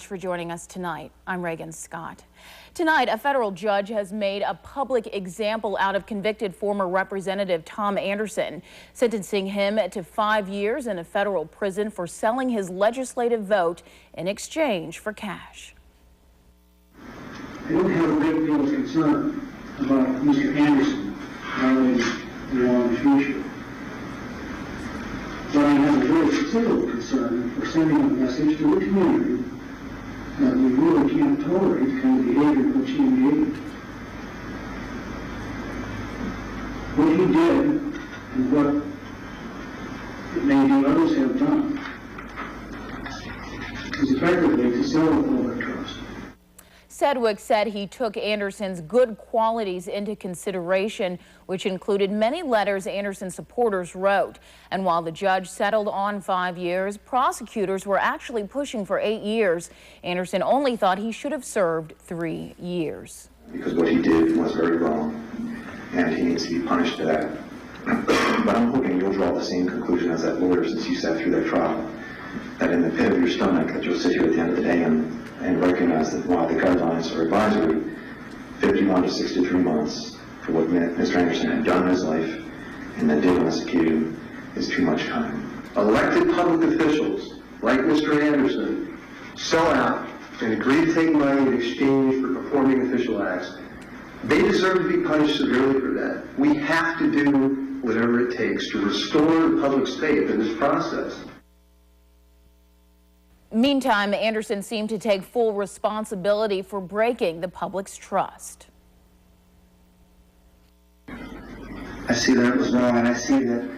For joining us tonight. I'm Reagan Scott. Tonight, a federal judge has made a public example out of convicted former Representative Tom Anderson, sentencing him to 5 years in a federal prison for selling his legislative vote in exchange for cash. I don't have a great deal of concern about Mr. Anderson violating the law in the future, but I have a very considerable concern for sending a message to the community that we really can't tolerate the kind of behavior in which he engaged. What he did and what maybe others have done is effectively to sell the public trust. Sedgwick said he took Anderson's good qualities into consideration, which included many letters Anderson supporters wrote. And while the judge settled on 5 years, prosecutors were actually pushing for 8 years. Anderson only thought he should have served 3 years. Because what he did was very wrong, and he needs to be punished for that. But I'm hoping you'll draw the same conclusion as that lawyer, since you sat through that trial, that in the pit of your stomach, that you'll sit here at the end of the day and recognize that while the guidelines are advisory, 51 to 63 months for what Mr. Anderson had done in his life and then did on this occasion is too much time. Elected public officials, like Mr. Anderson, sell out and agree to take money in exchange for performing official acts. They deserve to be punished severely for that. We have to do whatever it takes to restore the public's faith in this process. Meantime, Anderson seemed to take full responsibility for breaking the public's trust. I see that it was wrong, and I see that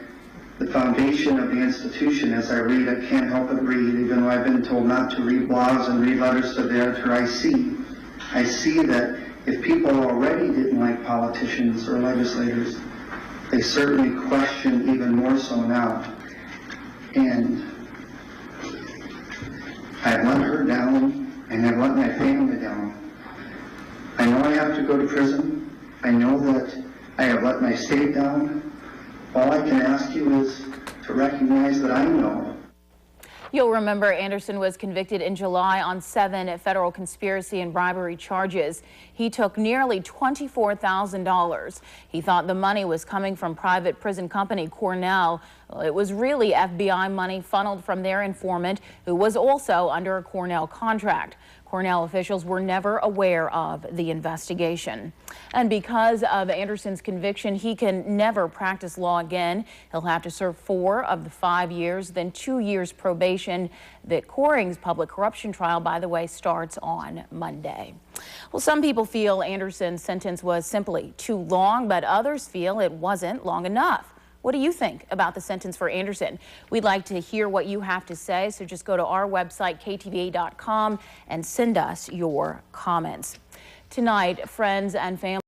the foundation of the institution, as I read, I can't help but read, even though I've been told not to read blogs and read letters to the editor. I see that if people already didn't like politicians or legislators, they certainly question even more so now. And I've let her down, and I've let my family down. I know I have to go to prison. I know that I have let my state down. All I can ask you is to recognize that I know. You'll remember Anderson was convicted in July on 7 federal conspiracy and bribery charges. He took nearly $24,000. He thought the money was coming from private prison company Cornell. Well, it was really FBI money funneled from their informant, who was also under a Cornell contract. Cornell officials were never aware of the investigation. And because of Anderson's conviction, he can never practice law again. He'll have to serve 4 of the 5 years, then 2 years probation. Vic Coring's public corruption trial, by the way, starts on Monday. Well, some people feel Anderson's sentence was simply too long, but others feel it wasn't long enough. What do you think about the sentence for Anderson? We'd like to hear what you have to say, so just go to our website, KTVA.com, and send us your comments. Tonight, friends and family